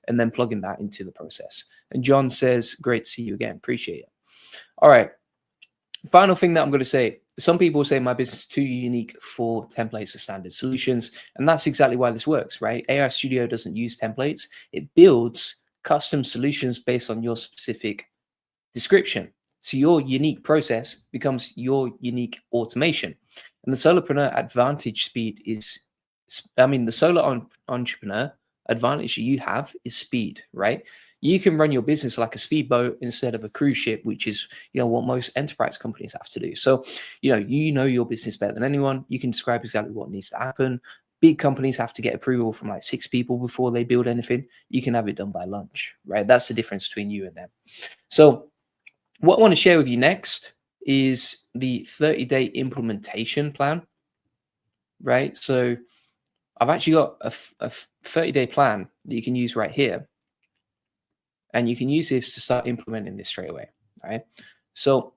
and then plugging that into the process. And John says, great to see you again. Appreciate it. All right. Final thing that I'm going to say, some people say my business is too unique for templates or standard solutions. And that's exactly why this works, right? AI Studio doesn't use templates. It builds custom solutions based on your specific description. So your unique process becomes your unique automation. And the solopreneur advantage speed is, I mean, the solo entrepreneur advantage you have is speed, right? You can run your business like a speedboat instead of a cruise ship, which is, you know, what most enterprise companies have to do. So, you know your business better than anyone. You can describe exactly what needs to happen. Big companies have to get approval from like 6 people before they build anything. You can have it done by lunch, right? That's the difference between you and them. So what I want to share with you next is the 30-day implementation plan, right? So I've actually got a 30-day plan that you can use right here. And you can use this to start implementing this straight away, all right? So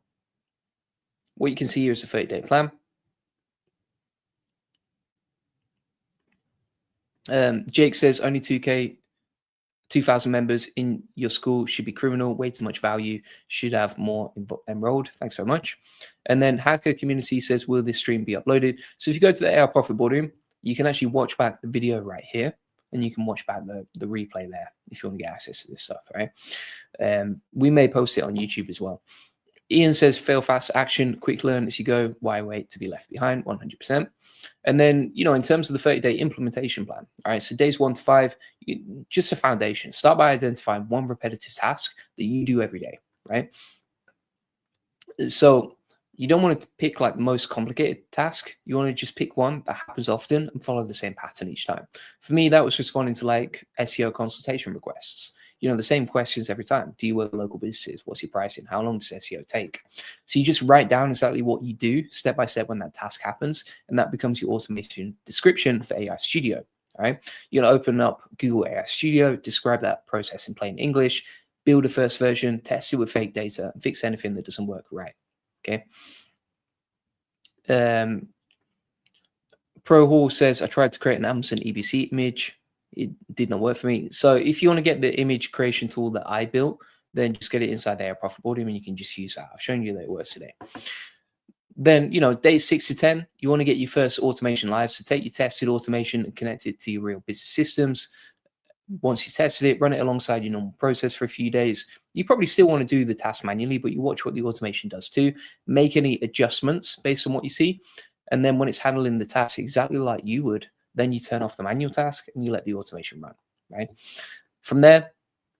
what you can see here is the 30-day plan. Jake says only 2,000 members in your school should be criminal. Way too much value. Should have more enrolled. Thanks very much. And then Hacker Community says, will this stream be uploaded? So if you go to the AI Profit Boardroom, you can actually watch back the video right here. And you can watch back the replay there if you want to get access to this stuff, right? We may post it on YouTube as well. Ian says, fail fast action, quick learn as you go. Why wait to be left behind? 100%. And then, you know, in terms of the 30-day implementation plan, all right, so days 1 to 5, just a foundation. Start by identifying one repetitive task that you do every day, right? So you don't want to pick like the most complicated task. You want to just pick one that happens often and follow the same pattern each time. For me, that was responding to like SEO consultation requests. You know, the same questions every time. Do you work with local businesses? What's your pricing? How long does SEO take? So you just write down exactly what you do step by step when that task happens. And that becomes your automation description for AI Studio. All right. You're going to open up Google AI Studio, describe that process in plain English, build a first version, test it with fake data, and fix anything that doesn't work right. Okay. Pro Hall says, I tried to create an Amazon EBC image. It did not work for me. So if you want to get the image creation tool that I built, then just get it inside the AI Profit Boardroom and you can just use that. I've shown you that it works today. Then, you know, days 6 to 10, you want to get your first automation live. So take your tested automation and connect it to your real business systems. Once you've tested it, run it alongside your normal process for a few days. You probably still want to do the task manually, but you watch what the automation does too. Make any adjustments based on what you see. And then when it's handling the task exactly like you would, then you turn off the manual task and you let the automation run, right? From there,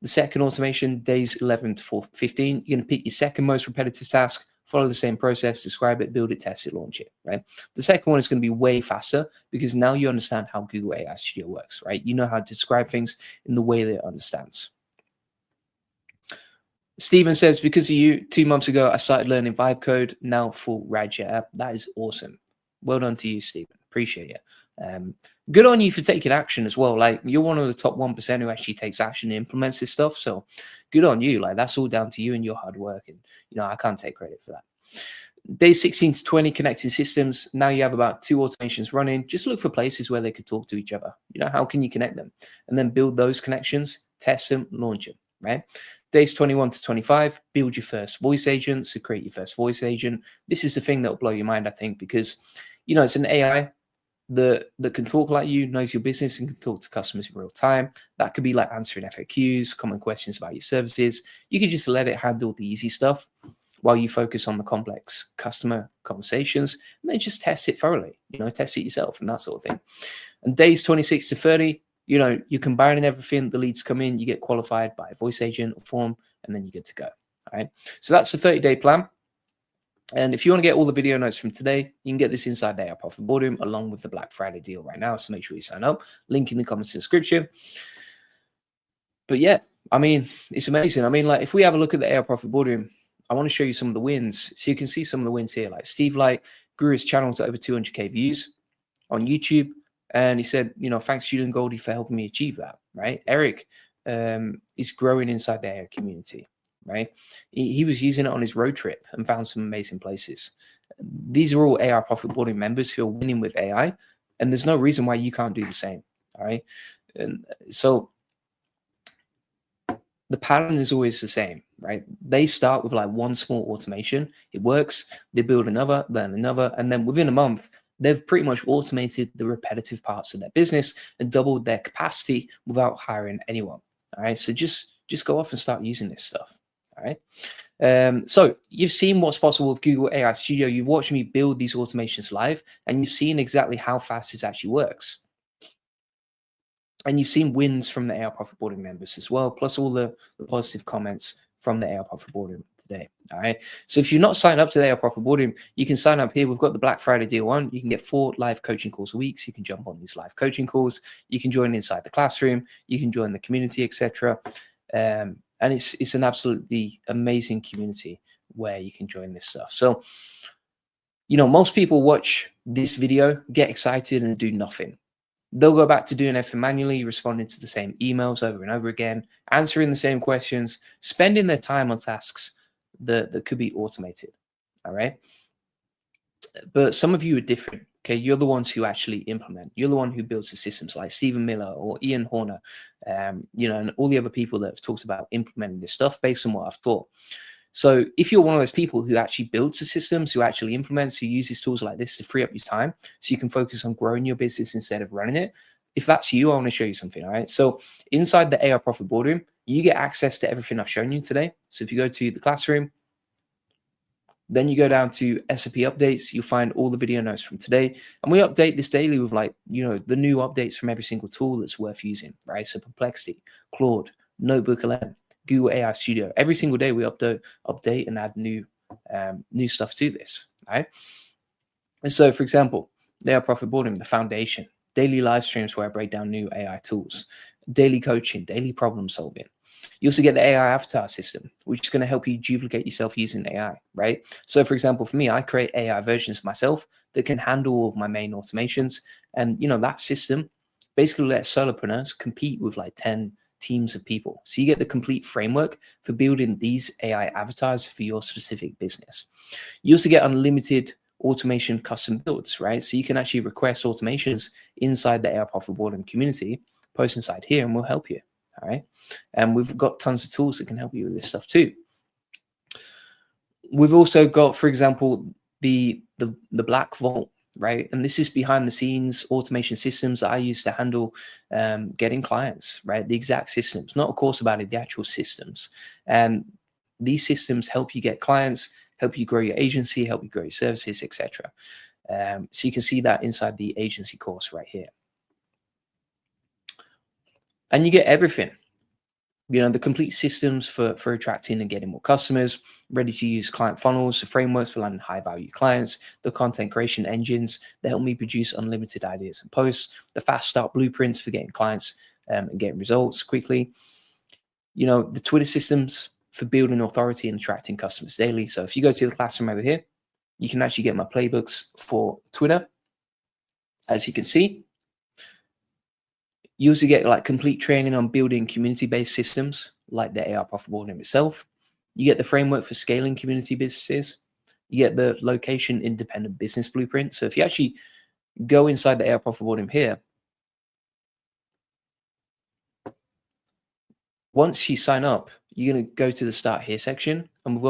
the second automation, days 11 to 15, you're going to pick your second most repetitive task, follow the same process, describe it, build it, test it, launch it, right? The second one is going to be way faster because now you understand how Google AI Studio works, right? You know how to describe things in the way that it understands. Steven says, because of you, 2 months ago, I started learning Vibe Code, now full RadJet app. That is awesome. Well done to you, Steven. Appreciate it. Good on you for taking action as well. Like, you're one of the top 1% who actually takes action and implements this stuff. So good on you. Like, that's all down to you and your hard work. And, you know, I can't take credit for that. Days 16 to 20, connecting systems. Now you have about 2 automations running. Just look for places where they could talk to each other. How can you connect them? And then build those connections, test them, launch them, right? Days 21 to 25, build your first voice agent. So create your first voice agent. This is the thing that will blow your mind, I think, because, it's an AI that can talk like you, knows your business, and can talk to customers in real time. That could be like answering FAQs, common questions about your services. You can just let it handle the easy stuff while you focus on the complex customer conversations, and then just test it thoroughly, test it yourself and that sort of thing. And days 26 to 30, you're combining everything. The leads come in, you get qualified by a voice agent or form, and then you're good to go. All right. So that's the 30-day plan. And if you want to get all the video notes from today, you can get this inside the AI Profit Boardroom along with the Black Friday deal right now. So make sure you sign up. Link in the comments description. But yeah, it's amazing. Like if we have a look at the AI Profit Boardroom, I want to show you some of the wins. So you can see some of the wins here. Like Steve Light grew his channel to over 200K views on YouTube. And he said, thanks Julian Goldie for helping me achieve that, right? Eric is growing inside the AI community, right? He was using it on his road trip and found some amazing places. These are all AI Profit Boardroom members who are winning with AI. And there's no reason why you can't do the same, all right? And so the pattern is always the same, right? They start with like one small automation. It works. They build another, then another. And then within a month, they've pretty much automated the repetitive parts of their business and doubled their capacity without hiring anyone. All right. So just go off and start using this stuff. All right. So you've seen what's possible with Google AI Studio. You've watched me build these automations live, and you've seen exactly how fast it actually works. And you've seen wins from the AI Profit Boardroom members as well, plus all the positive comments from the AI Profit Boardroom today. All right. So if you're not signed up to the AI Profit Boardroom, you can sign up here. We've got the Black Friday deal on. You can get 4 live coaching calls a week. So you can jump on these live coaching calls. You can join inside the classroom. You can join the community, etc. And it's an absolutely amazing community where you can join this stuff. So, most people watch this video, get excited, and do nothing. They'll go back to doing everything manually, responding to the same emails over and over again, answering the same questions, spending their time on tasks that could be automated. All right. But some of you are different. Okay. You're the ones who actually implement. You're the one who builds the systems, like Stephen Miller or Ian Horner, and all the other people that have talked about implementing this stuff based on what I've taught. So if you're one of those people who actually builds the systems, who actually implements, who uses tools like this to free up your time so you can focus on growing your business instead of running it, if that's you, I want to show you something. All right. So inside the AI Profit Boardroom, you get access to everything I've shown you today. So if you go to the classroom, then you go down to SAP updates, you'll find all the video notes from today. And we update this daily with the new updates from every single tool that's worth using, right? So Perplexity, Claude, NotebookLM, Google AI Studio. Every single day we update and add new stuff to this, right? And so, for example, the AI Profit Boardroom, the foundation, daily live streams where I break down new AI tools, daily coaching, daily problem solving. You also get the AI avatar system, which is going to help you duplicate yourself using AI, right? So, for example, for me, I create AI versions of myself that can handle all of my main automations. And, that system basically lets solopreneurs compete with like 10 teams of people. So you get the complete framework for building these AI avatars for your specific business. You also get unlimited automation custom builds, right? So you can actually request automations inside the AI Profit Boardroom community, post inside here, and we'll help you. All right. And we've got tons of tools that can help you with this stuff too. We've also got, for example, the Black Vault, right? And this is behind the scenes automation systems that I use to handle getting clients, right? The exact systems, not a course about it, the actual systems. And these systems help you get clients, help you grow your agency, help you grow your services, etc. So you can see that inside the agency course right here. And you get everything, the complete systems for attracting and getting more customers, ready to use client funnels, the frameworks for landing high value clients, the content creation engines that help me produce unlimited ideas and posts, the fast start blueprints for getting clients and getting results quickly, the Twitter systems for building authority and attracting customers daily. So if you go to the classroom over here, you can actually get my playbooks for Twitter, as you can see. You also get like complete training on building community-based systems like the AI Profit Boardroom itself. You get the framework for scaling community businesses. you get the location independent business blueprint. So if you actually go inside the AI Profit Boardroom here, once you sign up, you're going to go to the start here section, and we've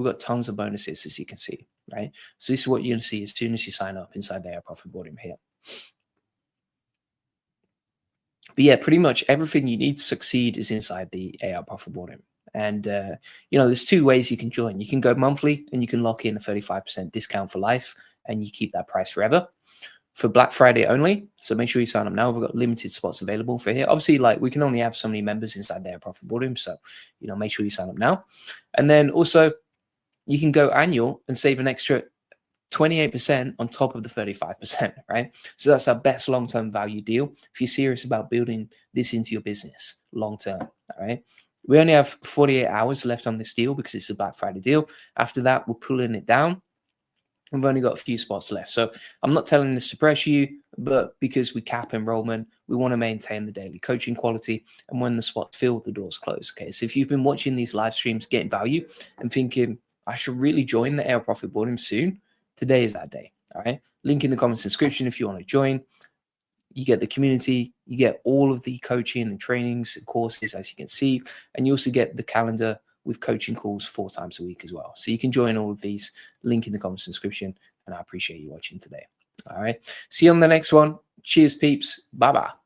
got tons of bonuses, as you can see, right? So this is what you're going to see as soon as you sign up inside the AI Profit Boardroom here. But yeah, pretty much everything you need to succeed is inside the AI Profit Boardroom. And, you know, there's two ways you can join. You can go monthly and you can lock in a 35% discount for life and you keep that price forever for Black Friday only. So make sure you sign up now. We've got limited spots available for here. Obviously, like we can only have so many members inside their Profit Boardroom. So, you know, make sure you sign up now. And then also you can go annual and save an extra 28% on top of the 35%, right? So that's our best long-term value deal if you're serious about building this into your business long-term, all right? We only have 48 hours left on this deal because it's a Black Friday deal. After that, we're pulling it down. We've only got a few spots left. So I'm not telling this to pressure you, but because we cap enrollment, we want to maintain the daily coaching quality. And when the spots fill, the doors close. Okay. So if you've been watching these live streams, getting value and thinking, I should really join the AI Profit Boardroom soon, today is that day. All right. Link in the comments description if you want to join. You get the community, you get all of the coaching and trainings and courses, as you can see, and you also get the calendar with coaching calls 4 times a week as well. So you can join all of these, link in the comments description, and I appreciate you watching today. All right. See you on the next one. Cheers, peeps. Bye-bye.